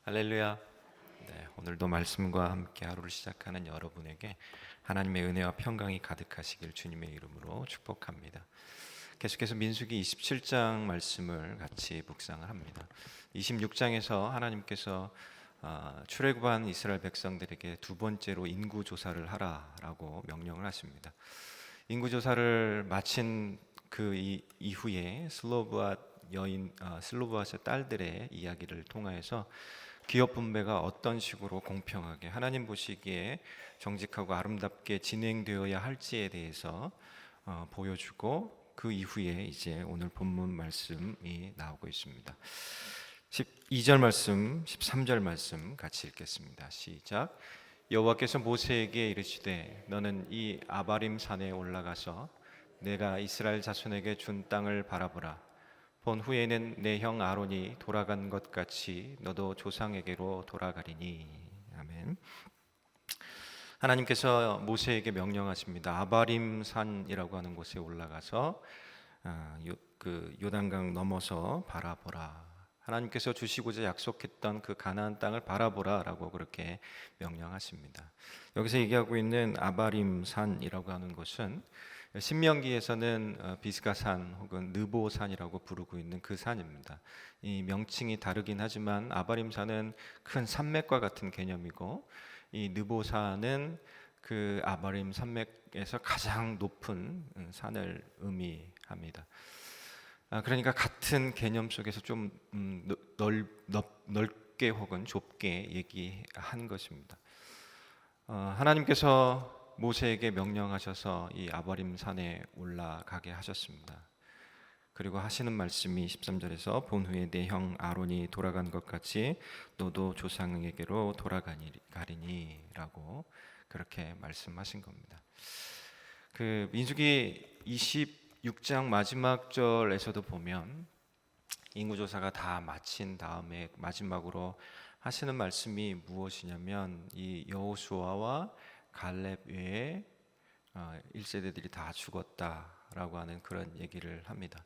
할렐루야. 네, 오늘도 말씀과 함께 하루를 시작하는 여러분에게 하나님의 은혜와 평강이 가득하시길 주님의 이름으로 축복합니다. 계속해서 민수기 27장 말씀을 같이 묵상을 합니다. 26장에서 하나님께서 출애굽한 이스라엘 백성들에게 두 번째로 인구 조사를 하라라고 명령을 하십니다. 인구 조사를 마친 그 이후에 슬로브앗의 딸들의 이야기를 통하여서 기업 분배가 어떤 식으로 공평하게 하나님 보시기에 정직하고 아름답게 진행되어야 할지에 대해서 보여주고, 그 이후에 이제 오늘 본문 말씀이 나오고 있습니다. 12절 말씀, 13절 말씀 같이 읽겠습니다. 시작. 여호와께서 모세에게 이르시되 너는 이 아바림 산에 올라가서 내가 이스라엘 자손에게 준 땅을 바라보라. 본 후에는 내 형 아론이 돌아간 것 같이 너도 조상에게로 돌아가리니. 아멘. 하나님께서 모세에게 명령하십니다. 아바림 산이라고 하는 곳에 올라가서 그 요단강 넘어서 바라보라. 하나님께서 주시고자 약속했던 그 가나안 땅을 바라보라라고 그렇게 명령하십니다. 여기서 얘기하고 있는 아바림 산이라고 하는 곳은 신명기에서는 비스가산 혹은 느보산이라고 부르고 있는 그 산입니다. 이 명칭이 다르긴 하지만 아바림산은 큰 산맥과 같은 개념이고, 이 느보산은 그 아바림 산맥에서 가장 높은 산을 의미합니다. 그러니까 같은 개념 속에서 좀 넓게 혹은 좁게 얘기한 것입니다. 하나님께서 모세에게 명령하셔서 이 아바림 산에 올라가게 하셨습니다. 그리고 하시는 말씀이 13절에서 본 후에 내 형 아론이 돌아간 것 같이 너도 조상에게로 돌아가리니 라고 그렇게 말씀하신 겁니다. 그 민수기 26장 마지막 절에서도 보면 인구조사가 다 마친 다음에 마지막으로 하시는 말씀이 무엇이냐면, 이 여호수아와 갈렙 외에 1세대들이 다 죽었다라고 하는 그런 얘기를 합니다.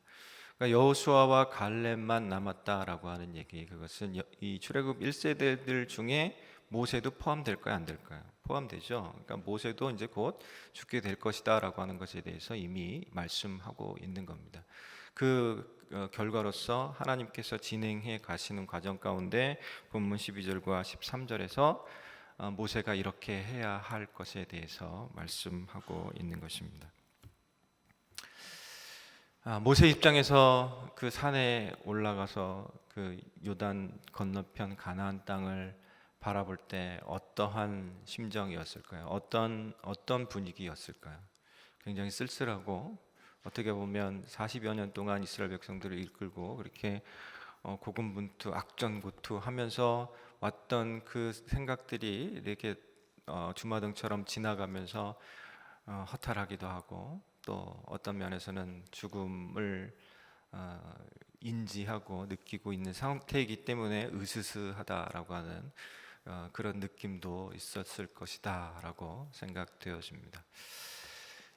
그러니까 여호수아와 갈렙만 남았다라고 하는 얘기, 그것은 이 출애굽 1세대들 중에 모세도 포함될까요, 안 될까요? 포함되죠. 그러니까 모세도 이제 곧 죽게 될 것이다라고 하는 것에 대해서 이미 말씀하고 있는 겁니다. 그 결과로서 하나님께서 진행해 가시는 과정 가운데 본문 12절과 13절에서 모세가 이렇게 해야 할 것에 대해서 말씀하고 있는 것입니다. 모세 입장에서 그 산에 올라가서 그 요단 건너편 가나안 땅을 바라볼 때 어떠한 심정이었을까요? 어떤 분위기였을까요? 굉장히 쓸쓸하고, 어떻게 보면 40여 년 동안 이스라엘 백성들을 이끌고 그렇게 고군분투, 악전고투하면서 왔던 그 생각들이 이렇게 주마등처럼 지나가면서 허탈하기도 하고, 또 어떤 면에서는 죽음을 인지하고 느끼고 있는 상태이기 때문에 으스스하다라고 하는 그런 느낌도 있었을 것이다라고 생각되어집니다.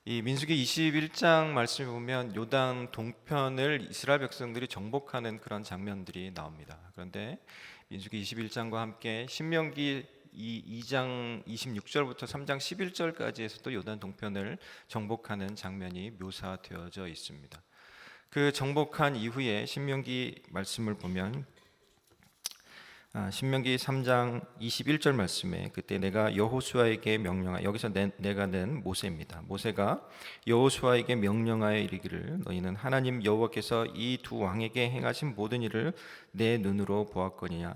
이 민수기 21장 말씀을 보면 요단 동편을 이스라엘 백성들이 정복하는 그런 장면들이 나옵니다. 그런데 민수기 21장과 함께 신명기 2장 26절부터 3장 11절까지에서도 요단 동편을 정복하는 장면이 묘사되어져 있습니다. 그 정복한 이후에 신명기 말씀을 보면 신명기 3장 21절 말씀에 그때 내가 여호수아에게 여기서 내가는 모세입니다. 모세가 여호수아에게 명령하여 이르기를 너희는 하나님 여호와께서 이 두 왕에게 행하신 모든 일을 내 눈으로 보았거니와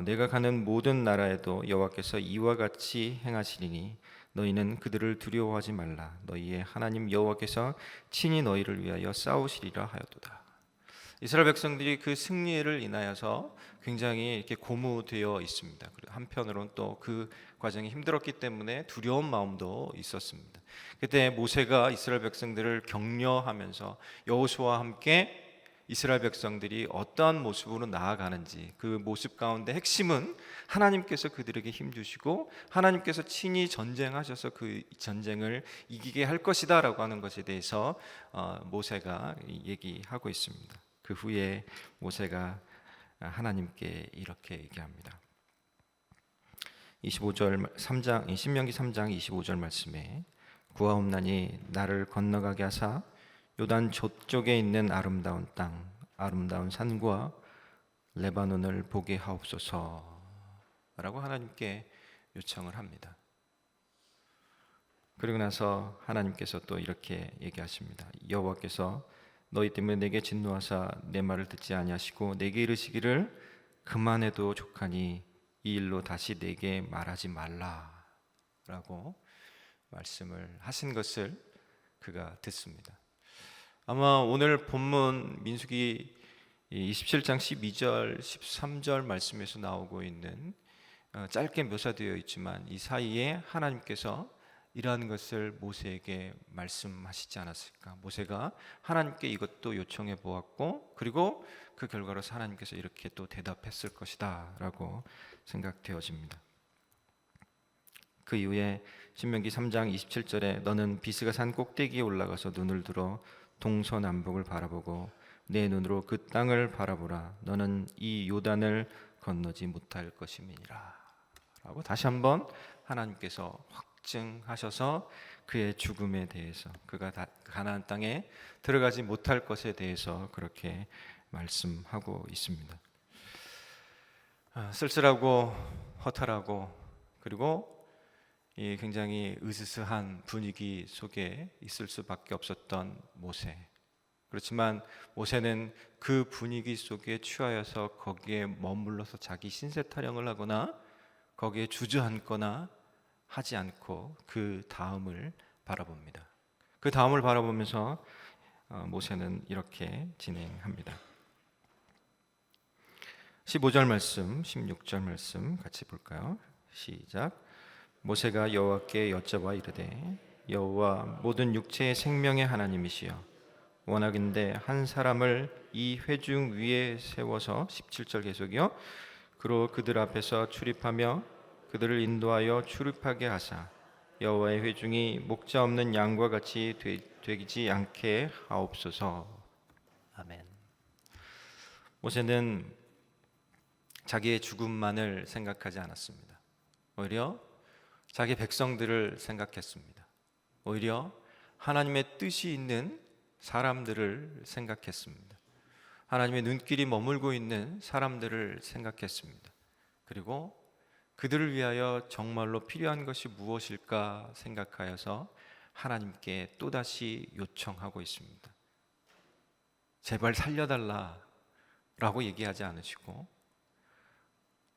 내가 가는 모든 나라에도 여호와께서 이와 같이 행하시리니 너희는 그들을 두려워하지 말라. 너희의 하나님 여호와께서 친히 너희를 위하여 싸우시리라 하였도다. 이스라엘 백성들이 그 승리를 인하여서 굉장히 이렇게 고무되어 있습니다. 한편으로는 또 그 과정이 힘들었기 때문에 두려운 마음도 있었습니다. 그때 모세가 이스라엘 백성들을 격려하면서 여호수아와 함께 이스라엘 백성들이 어떠한 모습으로 나아가는지, 그 모습 가운데 핵심은 하나님께서 그들에게 힘주시고 하나님께서 친히 전쟁하셔서 그 전쟁을 이기게 할 것이다 라고 하는 것에 대해서 모세가 얘기하고 있습니다. 그 후에 모세가 하나님께 이렇게 얘기합니다. 25절 3장 신명기 3장 25절 말씀에 구하옵나니 나를 건너가게 하사 요단 저쪽에 있는 아름다운 땅 아름다운 산과 레바논을 보게 하옵소서 라고 하나님께 요청을 합니다. 그리고 나서 하나님께서 또 이렇게 얘기하십니다. 여호와께서 너희 때문에 내게 진노하사 내 말을 듣지 아니하시고 내게 이르시기를 그만해도 족하니 이 일로 다시 내게 말하지 말라 라고 말씀을 하신 것을 그가 듣습니다. 아마 오늘 본문 민수기 27장 12절 13절 말씀에서 나오고 있는 짧게 묘사되어 있지만 이 사이에 하나님께서 이러한 것을 모세에게 말씀하시지 않았을까? 모세가 하나님께 이것도 요청해 보았고 그리고 그 결과로서 하나님께서 이렇게 또 대답했을 것이다 라고 생각되어집니다. 그 이후에 신명기 3장 27절에 너는 비스가 산 꼭대기에 올라가서 눈을 들어 동서남북을 바라보고 내 눈으로 그 땅을 바라보라. 너는 이 요단을 건너지 못할 것임이니라 라고 다시 한번 하나님께서 확증하셔서 그의 죽음에 대해서 그가 가나안 땅에 들어가지 못할 것에 대해서 그렇게 말씀하고 있습니다. 쓸쓸하고 허탈하고 그리고 이 굉장히 으스스한 분위기 속에 있을 수밖에 없었던 모세. 그렇지만 모세는 그 분위기 속에 취하여서 거기에 머물러서 자기 신세 타령을 하거나 거기에 주저앉거나 하지 않고 그 다음을 바라봅니다. 그 다음을 바라보면서 모세는 이렇게 진행합니다. 15절 말씀, 16절 말씀 같이 볼까요? 시작. 모세가 여호와께 여쭤봐 이르되 여호와 모든 육체의 생명의 하나님이시여 원하건대 한 사람을 이 회중 위에 세워서 17절 계속이요. 그로 그들 앞에서 출입하며 그들을 인도하여 출입하게 하사 여호와의 회중이 목자 없는 양과 같이 되지 않게 하옵소서. 아멘. 모세는 자기의 죽음만을 생각하지 않았습니다. 오히려 자기 백성들을 생각했습니다. 오히려 하나님의 뜻이 있는 사람들을 생각했습니다. 하나님의 눈길이 머물고 있는 사람들을 생각했습니다. 그리고 그들을 위하여 정말로 필요한 것이 무엇일까 생각하여서 하나님께 또다시 요청하고 있습니다. 제발 살려달라라고 얘기하지 않으시고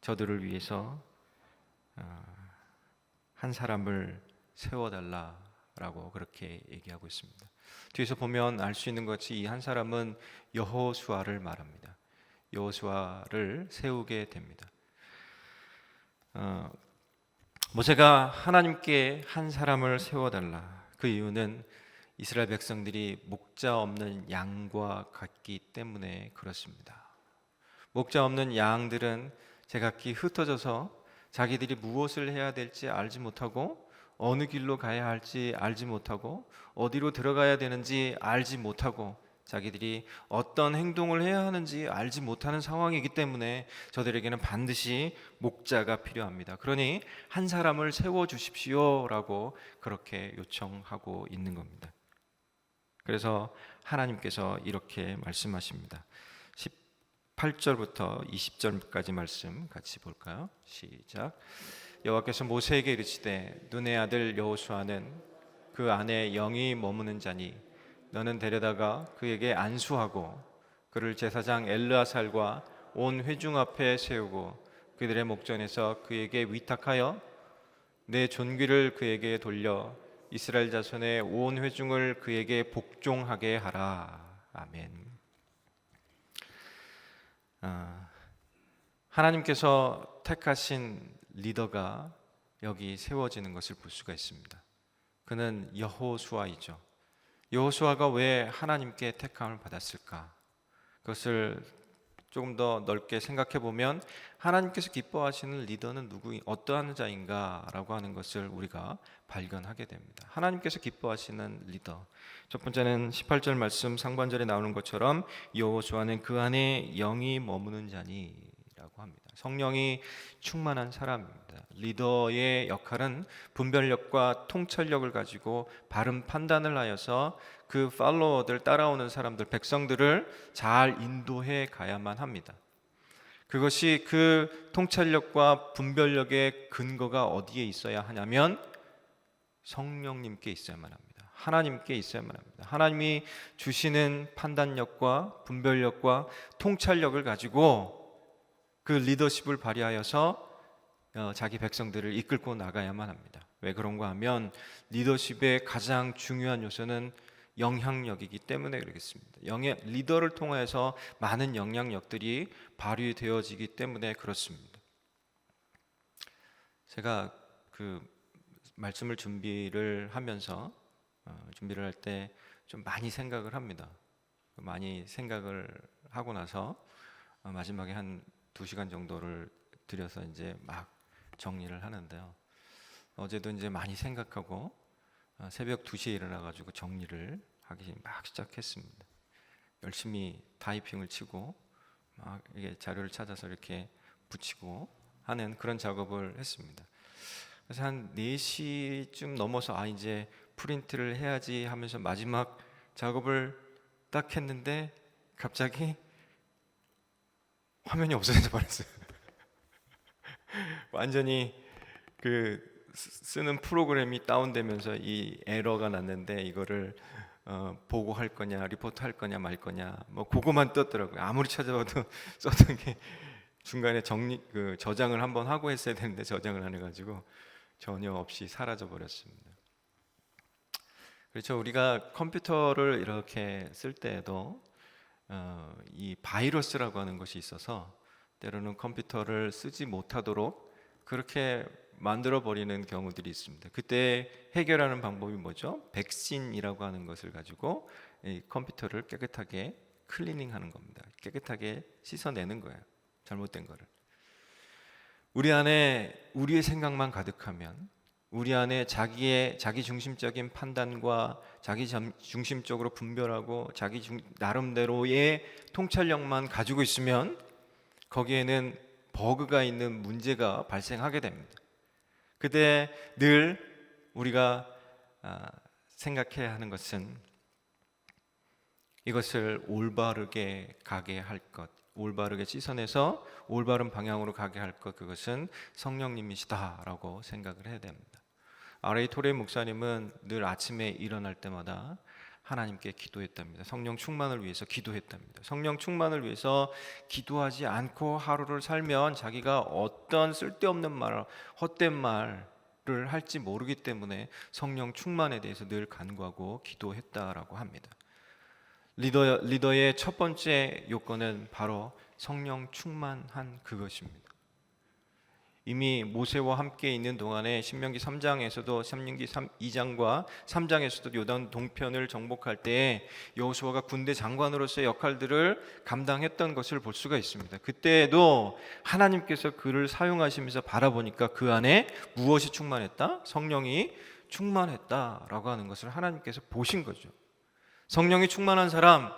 저들을 위해서 한 사람을 세워달라라고 그렇게 얘기하고 있습니다. 뒤에서 보면 알 수 있는 것이 이 한 사람은 여호수아를 말합니다. 여호수아를 세우게 됩니다. 모세가 하나님께 한 사람을 세워달라. 그 이유는 이스라엘 백성들이 목자 없는 양과 같기 때문에 그렇습니다. 목자 없는 양들은 제각기 흩어져서 자기들이 무엇을 해야 될지 알지 못하고 어느 길로 가야 할지 알지 못하고 어디로 들어가야 되는지 알지 못하고 자기들이 어떤 행동을 해야 하는지 알지 못하는 상황이기 때문에 저들에게는 반드시 목자가 필요합니다. 그러니 한 사람을 세워주십시오라고 그렇게 요청하고 있는 겁니다. 그래서 하나님께서 이렇게 말씀하십니다. 8절부터 20절까지 말씀 같이 볼까요? 시작. 여호와께서 모세에게 이르시되 눈의 아들 여호수아는 그 안에 영이 머무는 자니 너는 데려다가 그에게 안수하고 그를 제사장 엘르아살과 온 회중 앞에 세우고 그들의 목전에서 그에게 위탁하여 내 존귀를 그에게 돌려 이스라엘 자손의 온 회중을 그에게 복종하게 하라. 아멘. 하나님께서 택하신 리더가 여기 세워지는 것을 볼 수가 있습니다. 그는 여호수아이죠. 여호수아가 왜 하나님께 택함을 받았을까? 그것을 조금 더 넓게 생각해 보면 하나님께서 기뻐하시는 리더는 어떠한 자인가라고 하는 것을 우리가 발견하게 됩니다. 하나님께서 기뻐하시는 리더. 첫 번째는 18절 말씀 상반절에 나오는 것처럼 여호수아는 그 안에 영이 머무는 자니라고 합니다. 성령이 충만한 사람입니다. 리더의 역할은 분별력과 통찰력을 가지고 바른 판단을 하여서 그 팔로워들, 따라오는 사람들, 백성들을 잘 인도해 가야만 합니다. 그것이 그 통찰력과 분별력의 근거가 어디에 있어야 하냐면 성령님께 있어야만 합니다. 하나님께 있어야만 합니다. 하나님이 주시는 판단력과 분별력과 통찰력을 가지고 그 리더십을 발휘하여서 자기 백성들을 이끌고 나가야만 합니다. 왜 그런가 하면 리더십의 가장 중요한 요소는 영향력이기 때문에 그렇겠습니다. 리더를 통해서 많은 영향력들이 발휘되어지기 때문에 그렇습니다. 제가 그 말씀을 준비를 하면서 준비를 할 때 좀 많이 생각을 합니다. 많이 생각을 하고 나서 마지막에 한 2시간 정도를 들여서 이제 막 정리를 하는데요. 어제도 이제 많이 생각하고 새벽 2시에 일어나 가지고 정리를 하기 막 시작했습니다. 열심히 타이핑을 치고 막 이게 자료를 찾아서 이렇게 붙이고 하는 그런 작업을 했습니다. 그래서 한 4시쯤 넘어서 이제 프린트를 해야지 하면서 마지막 작업을 딱 했는데 갑자기 화면이 없어져 버렸어요. 완전히 그 쓰는 프로그램이 다운되면서 이 에러가 났는데 이거를 보고할 거냐, 리포트 할 거냐 말 거냐 뭐 그거만 떴더라고요. 아무리 찾아봐도 썼던 게 중간에 저장을 한번 하고 했어야 되는데 저장을 안 해가지고 전혀 없이 사라져 버렸습니다. 그렇죠. 우리가 컴퓨터를 이렇게 쓸 때에도 이 바이러스라고 하는 것이 있어서 때로는 컴퓨터를 쓰지 못하도록 그렇게 만들어 버리는 경우들이 있습니다. 그때 해결하는 방법이 뭐죠? 백신이라고 하는 것을 가지고 이 컴퓨터를 깨끗하게 클리닝하는 겁니다. 깨끗하게 씻어내는 거예요. 잘못된 거를. 우리 안에 우리의 생각만 가득하면, 우리 안에 자기 중심적인 판단과 자기 중심적으로 분별하고 나름대로의 통찰력만 가지고 있으면 거기에는 버그가 있는 문제가 발생하게 됩니다. 그때 늘 우리가 생각해야 하는 것은 이것을 올바르게 가게 할 것, 올바르게 씻어내서 올바른 방향으로 가게 할 것, 그것은 성령님이시다라고 생각을 해야 됩니다. R.A. 토레 목사님은 늘 아침에 일어날 때마다 하나님께 기도했답니다. 성령 충만을 위해서 기도했답니다. 성령 충만을 위해서 기도하지 않고 하루를 살면 자기가 어떤 쓸데없는 말, 헛된 말을 할지 모르기 때문에 성령 충만에 대해서 늘 간구하고 기도했다라고 합니다. 리더의 첫 번째 요건은 바로 성령 충만한 그것입니다. 이미 모세와 함께 있는 동안에 신명기 3장에서도 신명기 2장과 3장에서도 요단 동편을 정복할 때 여호수아가 군대 장관으로서의 역할들을 감당했던 것을 볼 수가 있습니다. 그때에도 하나님께서 그를 사용하시면서 바라보니까 그 안에 무엇이 충만했다? 성령이 충만했다라고 하는 것을 하나님께서 보신 거죠. 성령이 충만한 사람,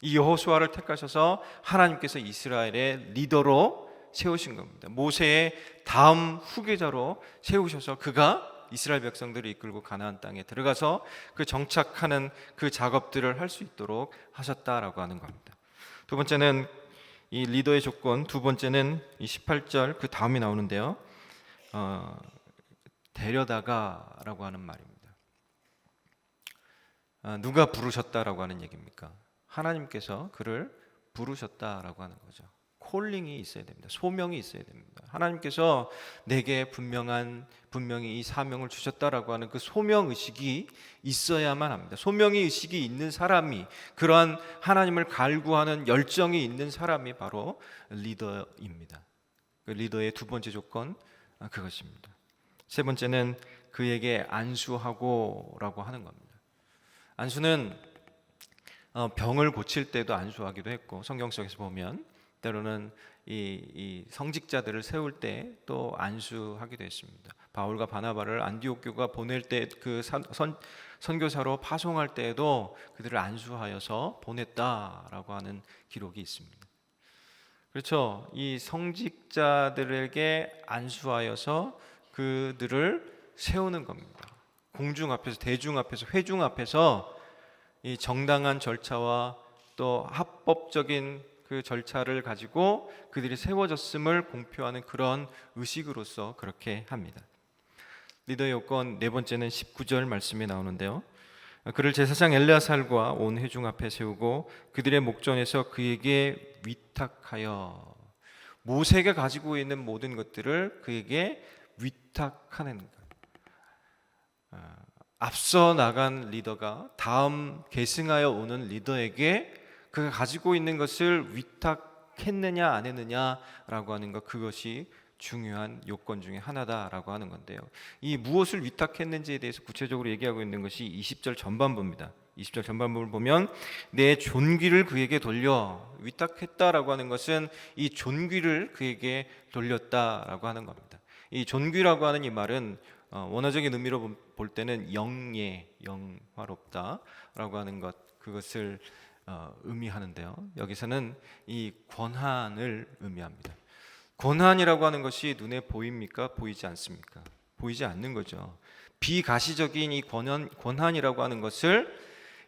이 여호수아를 택하셔서 하나님께서 이스라엘의 리더로 세우신 겁니다. 모세의 다음 후계자로 세우셔서 그가 이스라엘 백성들을 이끌고 가나안 땅에 들어가서 그 정착하는 그 작업들을 할 수 있도록 하셨다라고 하는 겁니다. 두 번째는 이 리더의 조건, 두 번째는 이 18절 그 다음이 나오는데요. 데려다가라고 하는 말입니다. 누가 부르셨다라고 하는 얘기입니까? 하나님께서 그를 부르셨다라고 하는 거죠. 콜링이 있어야 됩니다. 소명이 있어야 됩니다. 하나님께서 내게 분명히 이 사명을 주셨다라고 하는 그 소명 의식이 있어야만 합니다. 소명의 의식이 있는 사람이, 그러한 하나님을 갈구하는 열정이 있는 사람이 바로 리더입니다. 그 리더의 두 번째 조건 그것입니다. 세 번째는 그에게 안수하고라고 하는 겁니다. 안수는 병을 고칠 때도 안수하기도 했고, 성경 속에서 보면 때로는 이 성직자들을 세울 때 또 안수하기도 했습니다. 바울과 바나바를 안디옥 교가 보낼 때 그 선교사로 파송할 때에도 그들을 안수하여서 보냈다라고 하는 기록이 있습니다. 그렇죠. 이 성직자들에게 안수하여서 그들을 세우는 겁니다. 공중 앞에서, 대중 앞에서, 회중 앞에서 이 정당한 절차와 또 합법적인 그 절차를 가지고 그들이 세워졌음을 공표하는 그런 의식으로서 그렇게 합니다. 리더의 요건 네 번째는 19절 말씀에 나오는데요. 그를 제사장 엘레아살과 온 회중 앞에 세우고 그들의 목전에서 그에게 위탁하여, 모세가 가지고 있는 모든 것들을 그에게 위탁하는 것. 앞서 나간 리더가 다음 계승하여 오는 리더에게 그가 가지고 있는 것을 위탁했느냐 안 했느냐라고 하는 것, 그것이 중요한 요건 중에 하나다라고 하는 건데요. 이 무엇을 위탁했는지에 대해서 구체적으로 얘기하고 있는 것이 20절 전반부입니다. 20절 전반부를 보면 내 존귀를 그에게 돌려, 위탁했다라고 하는 것은 이 존귀를 그에게 돌렸다라고 하는 겁니다. 이 존귀라고 하는 이 말은 원어적인 의미로 볼 때는 영예, 영화롭다라고 하는 것, 그것을 의미하는데요. 여기서는 이 권한을 의미합니다. 권한이라고 하는 것이 눈에 보입니까? 보이지 않습니까? 보이지 않는 거죠. 비가시적인 이 권한이라고 하는 것을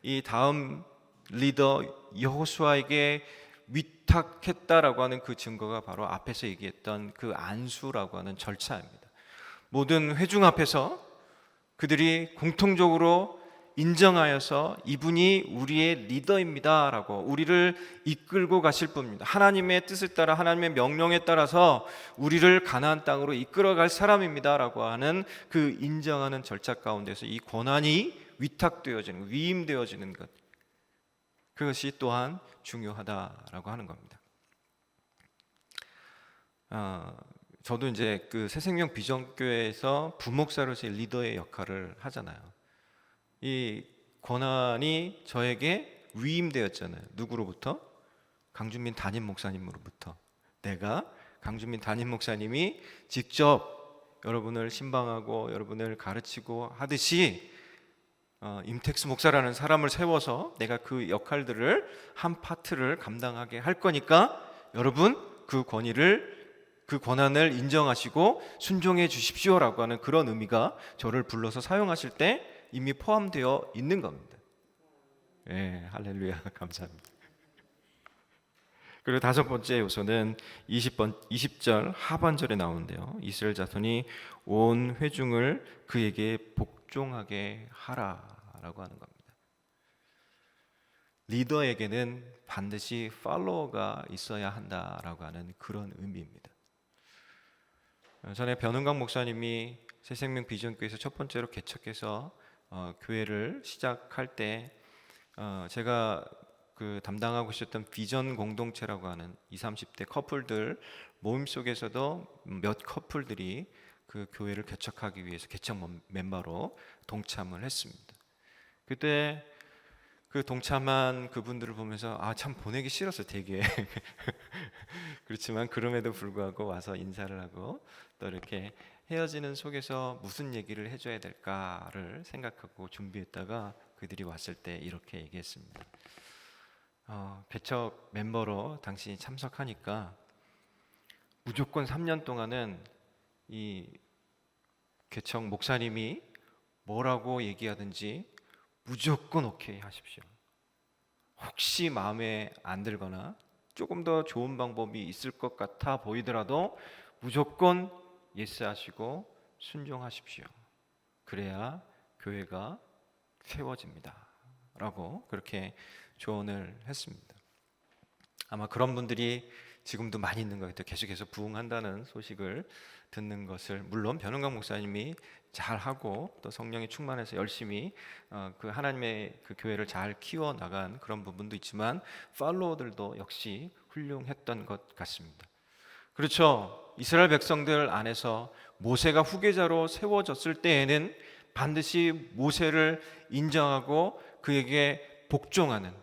이 다음 리더 여호수아에게 위탁했다라고 하는 그 증거가 바로 앞에서 얘기했던 그 안수라고 하는 절차입니다. 모든 회중 앞에서 그들이 공통적으로 인정하여서 이분이 우리의 리더입니다라고, 우리를 이끌고 가실 분입니다. 하나님의 뜻을 따라, 하나님의 명령에 따라서 우리를 가나안 땅으로 이끌어갈 사람입니다라고 하는 그 인정하는 절차 가운데서 이 권한이 위탁되어지는, 위임되어지는 것, 그것이 또한 중요하다라고 하는 겁니다. 저도 이제 그 새생명 비전교회에서 부목사로서의 리더의 역할을 하잖아요. 이 권한이 저에게 위임되었잖아요. 누구로부터? 강준민 담임 목사님으로부터. 내가 강준민 담임 목사님이 직접 여러분을 신방하고 여러분을 가르치고 하듯이 임택수 목사라는 사람을 세워서 내가 그 역할들을, 한 파트를 감당하게 할 거니까 여러분 그 권한을 인정하시고 순종해 주십시오라고 하는 그런 의미가 저를 불러서 사용하실 때 이미 포함되어 있는 겁니다. 예, 할렐루야, 감사합니다. 그리고 다섯 번째 요소는 20절 하반절에 나오는데요. 이스라엘 자손이 온 회중을 그에게 복종하게 하라라고 하는 겁니다. 리더에게는 반드시 팔로워가 있어야 한다라고 하는 그런 의미입니다. 전에 변은광 목사님이 새생명 비전교회에서 첫 번째로 개척해서 교회를 시작할 때 제가 그 담당하고 있었던 비전 공동체라고 하는 20, 30대 커플들 모임 속에서도 몇 커플들이 그 교회를 개척하기 위해서 개척 멤버로 동참을 했습니다. 그때 그 동참한 그분들을 보면서 참 보내기 싫었어요, 되게. 그렇지만 그럼에도 불구하고 와서 인사를 하고 또 이렇게 헤어지는 속에서 무슨 얘기를 해줘야 될까를 생각하고 준비했다가 그들이 왔을 때 이렇게 얘기했습니다. 개척 멤버로 당신이 참석하니까 무조건 3년 동안은 이 개척 목사님이 뭐라고 얘기하든지 무조건 오케이 하십시오. 혹시 마음에 안 들거나 조금 더 좋은 방법이 있을 것 같아 보이더라도 무조건 예스 하시고 순종하십시오. 그래야 교회가 세워집니다 라고 그렇게 조언을 했습니다. 아마 그런 분들이 지금도 많이 있는 것 같아요. 계속해서 부흥한다는 소식을 듣는 것을, 물론 변은광 목사님이 잘하고 또 성령이 충만해서 열심히 그 하나님의 그 교회를 잘 키워나간 그런 부분도 있지만 팔로워들도 역시 훌륭했던 것 같습니다. 그렇죠. 이스라엘 백성들 안에서 모세가 후계자로 세워졌을 때에는 반드시 모세를 인정하고 그에게 복종하는,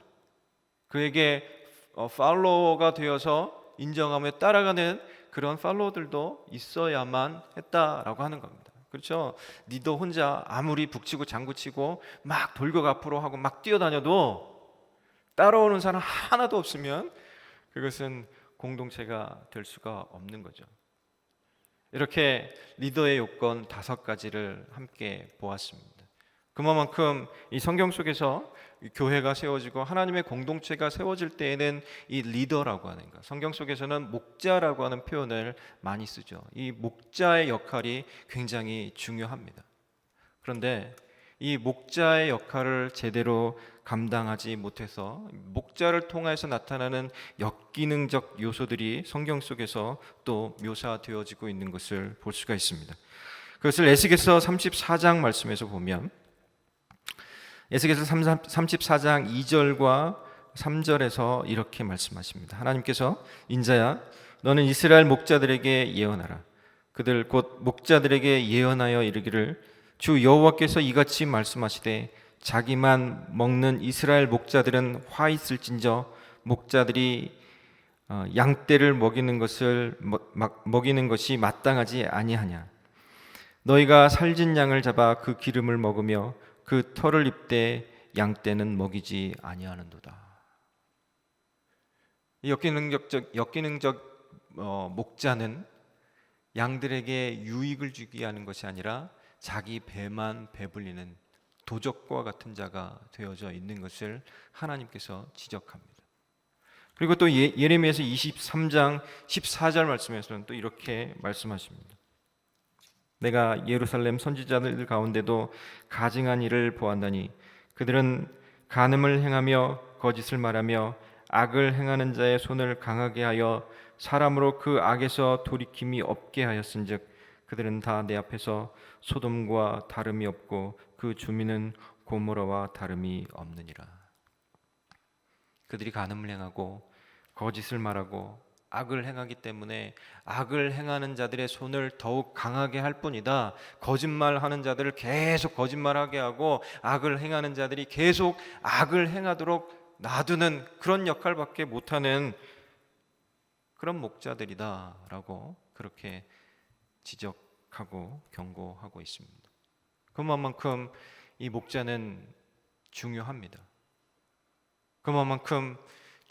그에게 팔로워가 되어서 인정하며 따라가는 그런 팔로워들도 있어야만 했다라고 하는 겁니다. 그렇죠? 리더 혼자 아무리 북치고 장구치고 막 돌격 앞으로 하고 막 뛰어다녀도 따라오는 사람 하나도 없으면 그것은 공동체가 될 수가 없는 거죠. 이렇게 리더의 요건 5가지를 함께 보았습니다. 그만큼 이 성경 속에서 교회가 세워지고 하나님의 공동체가 세워질 때에는 이 리더라고 하는 것, 성경 속에서는 목자라고 하는 표현을 많이 쓰죠. 이 목자의 역할이 굉장히 중요합니다. 그런데 이 목자의 역할을 제대로 감당하지 못해서 목자를 통해서 나타나는 역기능적 요소들이 성경 속에서 또 묘사되어지고 있는 것을 볼 수가 있습니다. 그것을 에스겔서 34장 말씀에서 보면 에스겔서 34장 2절과 3절에서 이렇게 말씀하십니다. 하나님께서 인자야 너는 이스라엘 목자들에게 예언하라. 그들 곧 목자들에게 예언하여 이르기를 주 여호와께서 이같이 말씀하시되 자기만 먹는 이스라엘 목자들은 화 있을진저 목자들이 양떼를 먹이는 것이 마땅하지 아니하냐. 너희가 살진 양을 잡아 그 기름을 먹으며 그 털을 입되 양떼는 먹이지 아니하는도다. 이 역기능적 목자는 양들에게 유익을 주기 하는 것이 아니라 자기 배만 배불리는 도적과 같은 자가 되어져 있는 것을 하나님께서 지적합니다. 그리고 또 예레미야서 23장 14절 말씀에서는 또 이렇게 말씀하십니다. 내가 예루살렘 선지자들 가운데도 가증한 일을 보았나니 그들은 간음을 행하며 거짓을 말하며 악을 행하는 자의 손을 강하게 하여 사람으로 그 악에서 돌이킴이 없게 하였은즉 그들은 다 내 앞에서 소돔과 다름이 없고 그 주민은 고모라와 다름이 없느니라. 그들이 간음을 행하고 거짓을 말하고 악을 행하기 때문에 악을 행하는 자들의 손을 더욱 강하게 할 뿐이다. 거짓말하는 자들을 계속 거짓말하게 하고 악을 행하는 자들이 계속 악을 행하도록 놔두는 그런 역할밖에 못하는 그런 목자들이다라고 그렇게 지적하고 경고하고 있습니다. 그만큼 이 목자는 중요합니다. 그만큼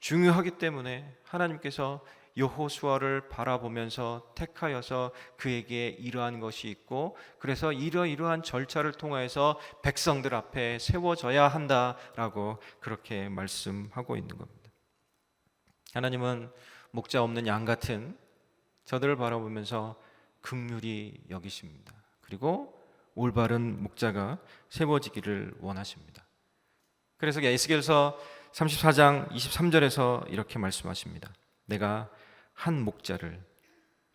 중요하기 때문에 하나님께서 여호수아를 바라보면서 택하여서 그에게 이러한 것이 있고 그래서 이러한 절차를 통해서 백성들 앞에 세워져야 한다라고 그렇게 말씀하고 있는 겁니다. 하나님은 목자 없는 양 같은 저들을 바라보면서 긍휼히 여기십니다. 그리고 올바른 목자가 세워지기를 원하십니다. 그래서 에스겔서 34장 23절에서 이렇게 말씀하십니다. 내가 한 목자를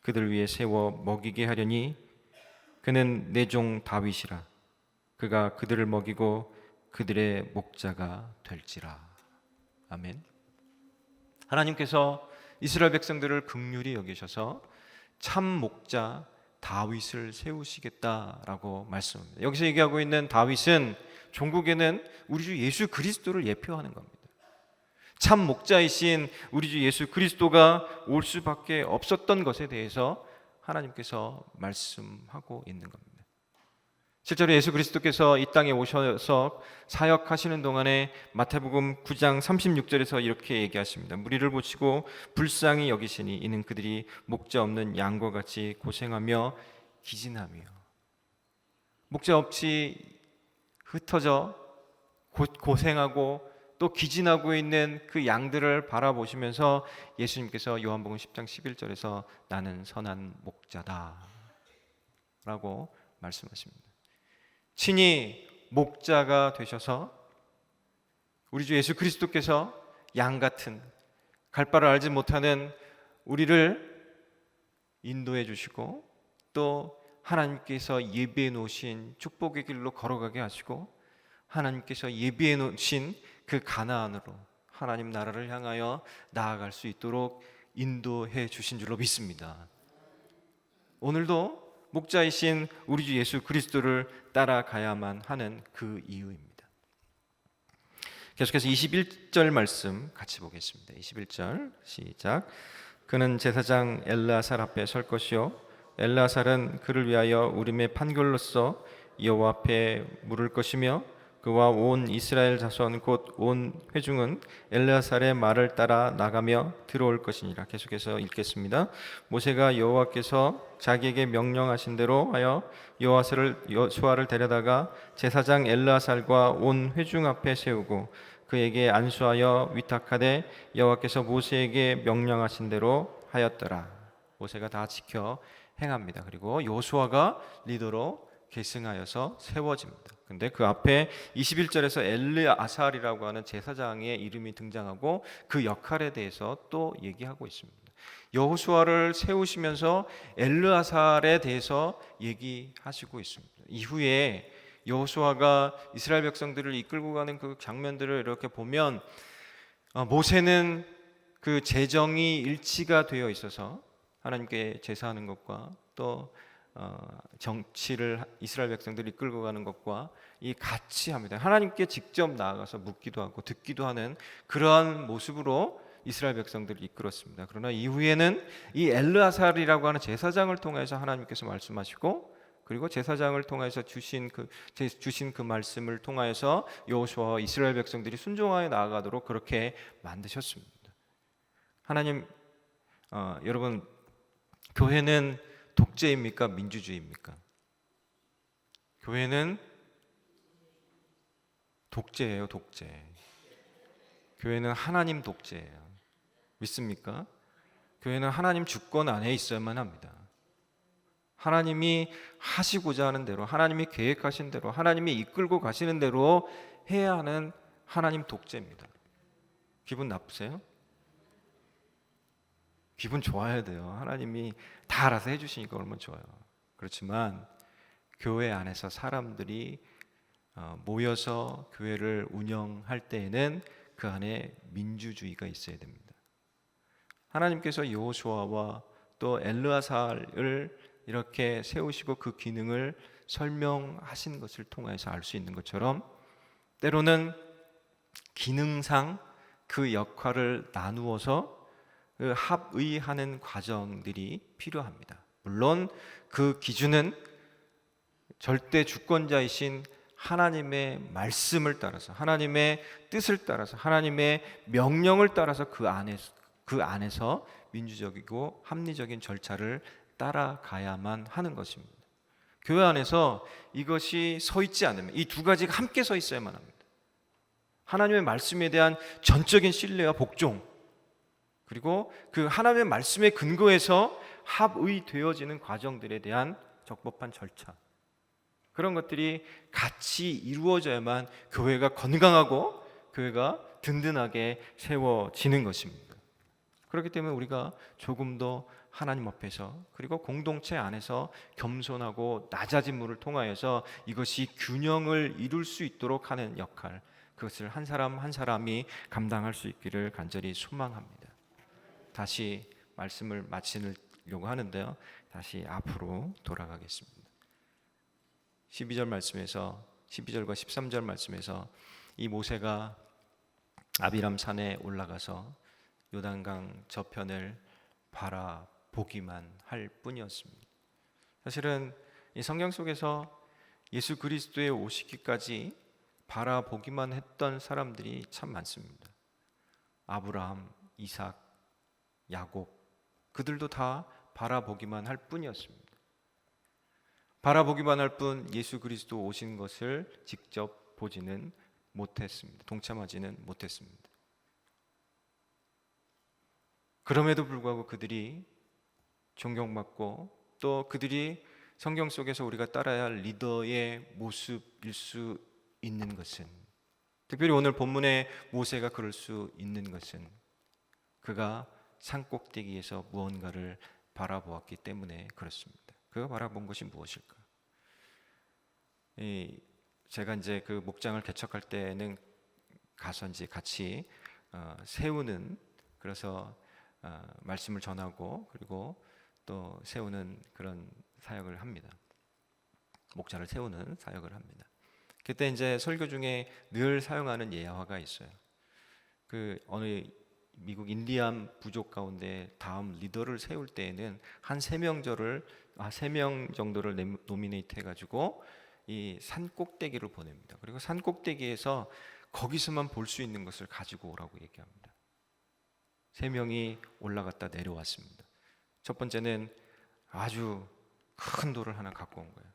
그들 위에 세워 먹이게 하려니 그는 내 종 다윗이라. 그가 그들을 먹이고 그들의 목자가 될지라. 아멘. 하나님께서 이스라엘 백성들을 긍휼히 여기셔서 참 목자 다윗을 세우시겠다라고 말씀합니다. 여기서 얘기하고 있는 다윗은 종국에는 우리 주 예수 그리스도를 예표하는 겁니다. 참 목자이신 우리 주 예수 그리스도가 올 수밖에 없었던 것에 대해서 하나님께서 말씀하고 있는 겁니다. 실제로 예수 그리스도께서 이 땅에 오셔서 사역하시는 동안에 마태복음 9장 36절에서 이렇게 얘기하십니다. 무리를 보시고 불쌍히 여기시니 이는 그들이 목자 없는 양과 같이 고생하며 기진하며. 목자 없이 흩어져 고생하고 또 기진하고 있는 그 양들을 바라보시면서 예수님께서 요한복음 10장 11절에서 나는 선한 목자다 라고 말씀하십니다. 친히 목자가 되셔서 우리 주 예수 그리스도께서 양 같은 갈 바를 알지 못하는 우리를 인도해 주시고 또 하나님께서 예비해 놓으신 축복의 길로 걸어가게 하시고 하나님께서 예비해 놓으신 그 가나안으로 하나님 나라를 향하여 나아갈 수 있도록 인도해 주신 줄로 믿습니다. 오늘도 목자이신 우리 주 예수 그리스도를 따라가야만 하는 그 이유입니다. 계속해서 21절 말씀 같이 보겠습니다. 21절 시작. 그는 제사장 엘르아살 앞에 설 것이요 엘르아살은 그를 위하여 우림의 판결로서 여호와 앞에 물을 것이며 그와 온 이스라엘 자손 곧 온 회중은 엘르아살의 말을 따라 나가며 들어올 것이니라. 계속해서 읽겠습니다. 모세가 여호와께서 자기에게 명령하신 대로 하여 여호수아를 데려다가 제사장 엘르아살과 온 회중 앞에 세우고 그에게 안수하여 위탁하되 여호와께서 모세에게 명령하신 대로 하였더라. 모세가 다 지켜 행합니다. 그리고 여호수아가 리더로 계승하여서 세워집니다. 근데 그 앞에 21절에서 엘르아살이라고 하는 제사장의 이름이 등장하고 그 역할에 대해서 또 얘기하고 있습니다. 여호수아를 세우시면서 엘르아살에 대해서 얘기하시고 있습니다. 이후에 여호수아가 이스라엘 백성들을 이끌고 가는 그 장면들을 이렇게 보면 모세는 그 재정이 일치가 되어 있어서 하나님께 제사하는 것과 또 정치를 이스라엘 백성들이 이끌고 가는 것과 이 같이 합니다. 하나님께 직접 나아가서 묻기도 하고 듣기도 하는 그러한 모습으로 이스라엘 백성들을 이끌었습니다. 그러나 이후에는 이 엘르아살이라고 하는 제사장을 통해서 하나님께서 말씀하시고 그리고 제사장을 통해서 주신 그 말씀을 통하여서 여호수아와 이스라엘 백성들이 순종하여 나아가도록 그렇게 만드셨습니다. 하나님, 여러분, 교회는 독재입니까? 민주주의입니까? 교회는 독재예요, 독재. 교회는 하나님 독재예요. 믿습니까? 교회는 하나님 주권 안에 있어야만 합니다. 하나님이 하시고자 하는 대로, 하나님이 계획하신 대로, 하나님이 이끌고 가시는 대로 해야 하는 하나님 독재입니다. 기분 나쁘세요? 기분 좋아야 돼요. 하나님이 다 알아서 해주시니까 얼마나 좋아요. 그렇지만 교회 안에서 사람들이 모여서 교회를 운영할 때에는 그 안에 민주주의가 있어야 됩니다. 하나님께서 여호수아와 또 엘르아살을 이렇게 세우시고 그 기능을 설명하신 것을 통해서 알 수 있는 것처럼 때로는 기능상 그 역할을 나누어서 합의하는 과정들이 필요합니다. 물론 그 기준은 절대 주권자이신 하나님의 말씀을 따라서 하나님의 뜻을 따라서 하나님의 명령을 따라서 그 안에서 민주적이고 합리적인 절차를 따라가야만 하는 것입니다. 교회 안에서 이것이 서 있지 않으면 이 두 가지가 함께 서 있어야만 합니다. 하나님의 말씀에 대한 전적인 신뢰와 복종 그리고 그 하나님의 말씀의 근거에서 합의되어지는 과정들에 대한 적법한 절차 그런 것들이 같이 이루어져야만 교회가 건강하고 교회가 든든하게 세워지는 것입니다. 그렇기 때문에 우리가 조금 더 하나님 앞에서 그리고 공동체 안에서 겸손하고 낮아짐을 통하여서 이것이 균형을 이룰 수 있도록 하는 역할 그것을 한 사람 한 사람이 감당할 수 있기를 간절히 소망합니다. 다시 말씀을 마치려고 하는데요. 다시 앞으로 돌아가겠습니다. 12절과 13절 말씀에서 이 모세가 아비람 산에 올라가서 요단강 저편을 바라보기만 할 뿐이었습니다. 사실은 이 성경 속에서 예수 그리스도의 오시기까지 바라보기만 했던 사람들이 참 많습니다. 아브라함, 이삭, 야곱 그들도 다 바라보기만 할 뿐이었습니다. 바라보기만 할 뿐 예수 그리스도 오신 것을 직접 보지는 못했습니다. 동참하지는 못했습니다. 그럼에도 불구하고 그들이 존경받고 또 그들이 성경 속에서 우리가 따라야 할 리더의 모습일 수 있는 것은 특별히 오늘 본문의 모세가 그럴 수 있는 것은 그가 산꼭대기에서 무언가를 바라보았기 때문에 그렇습니다. 그가 바라본 것이 무엇일까? 제가 이제 그 목장을 개척할 때는 가서 이제 같이 세우는 그래서 말씀을 전하고 그리고 또 세우는 그런 사역을 합니다. 목자를 세우는 사역을 합니다. 그때 이제 설교 중에 늘 사용하는 예화가 있어요. 그 어느 미국 인디안 부족 가운데 다음 리더를 세울 때에는 한 3명 정도를 노미네이트 해가지고 이 산 꼭대기를 보냅니다. 그리고 산 꼭대기에서 거기서만 볼 수 있는 것을 가지고 오라고 얘기합니다. 3명이 올라갔다 내려왔습니다. 첫 번째는 아주 큰 돌을 하나 갖고 온 거예요.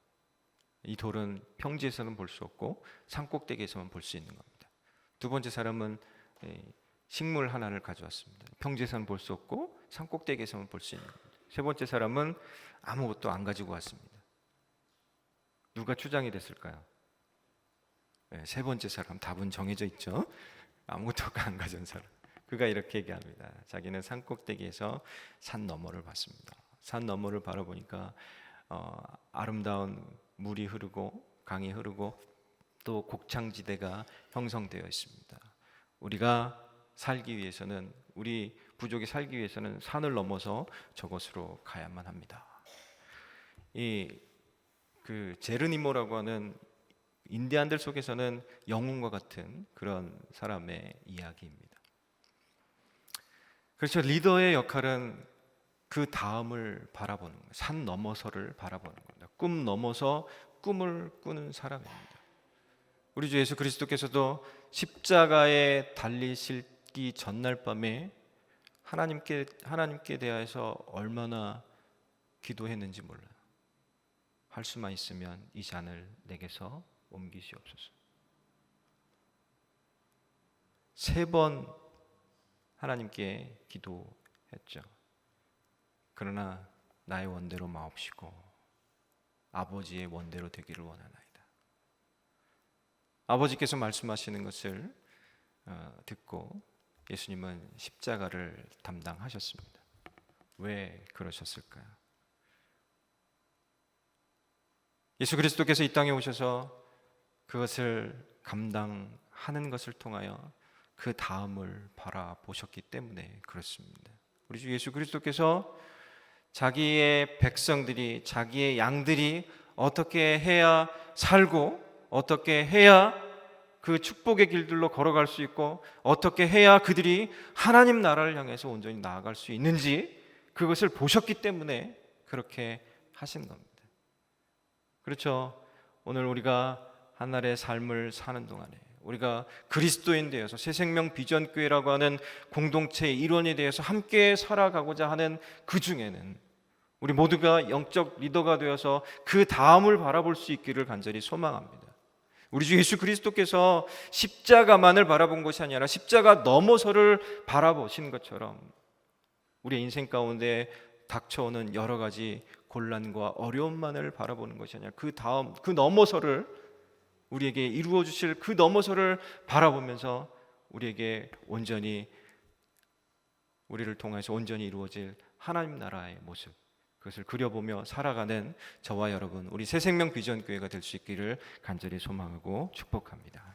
이 돌은 평지에서는 볼 수 없고 산 꼭대기에서만 볼 수 있는 겁니다. 두 번째 사람은 식물 하나를 가져왔습니다. 평지에서는 볼 수 없고 산 꼭대기에서만 볼 수 있는 겁니다. 세 번째 사람은 아무것도 안 가지고 왔습니다. 누가 추장이 됐을까요? 세 번째 사람. 답은 정해져 있죠. 아무것도 안 가져온 사람. 그가 이렇게 얘기합니다. 자기는 산 꼭대기에서 산 너머를 봤습니다. 산 너머를 바라보니까 아름다운 물이 흐르고 강이 흐르고 또 곡창지대가 형성되어 있습니다. 우리가 살기 위해서는, 우리 부족이 살기 위해서는 산을 넘어서 저곳으로 가야만 합니다. 그 제르니모라고 하는 인디안들 속에서는 영웅과 같은 그런 사람의 이야기입니다. 그렇죠. 리더의 역할은 그 다음을 바라보는 거예요. 산 넘어서를 바라보는 겁니다. 꿈 넘어서 꿈을 꾸는 사람입니다. 우리 주 예수 그리스도께서도 십자가에 달리시기 전날 밤에 하나님께 대하여서 얼마나 기도했는지 몰라요. 할 수만 있으면 이 잔을 내게서 옮기시옵소서. 3번 하나님께 기도했죠. 그러나 나의 원대로 마옵시고 아버지의 원대로 되기를 원하나이다. 아버지께서 말씀하시는 것을 듣고 예수님은 십자가를 담당하셨습니다. 왜 그러셨을까요? 예수 그리스도께서 이 땅에 오셔서 그것을 감당하는 것을 통하여 그 다음을 바라보셨기 때문에 그렇습니다. 우리 주 예수 그리스도께서 자기의 백성들이, 자기의 양들이 어떻게 해야 살고, 어떻게 해야 그 축복의 길들로 걸어갈 수 있고, 어떻게 해야 그들이 하나님 나라를 향해서 온전히 나아갈 수 있는지 그것을 보셨기 때문에 그렇게 하신 겁니다. 그렇죠. 오늘 우리가 하늘의 삶을 사는 동안에 우리가 그리스도인 되어서 새생명 비전교회라고 하는 공동체의 일원이 되어서 함께 살아가고자 하는 그 중에는 우리 모두가 영적 리더가 되어서 그 다음을 바라볼 수 있기를 간절히 소망합니다. 우리 주 예수 그리스도께서 십자가만을 바라본 것이 아니라 십자가 넘어서를 바라보신 것처럼 우리의 인생 가운데 닥쳐오는 여러 가지 곤란과 어려움만을 바라보는 것이 아니라 그 다음, 그 넘어서를 우리에게 이루어 주실 그 넘어서를 바라보면서 우리에게 온전히, 우리를 통해서 온전히 이루어질 하나님 나라의 모습, 그것을 그려보며 살아가는 저와 여러분, 우리 새생명 비전교회가 될 수 있기를 간절히 소망하고 축복합니다.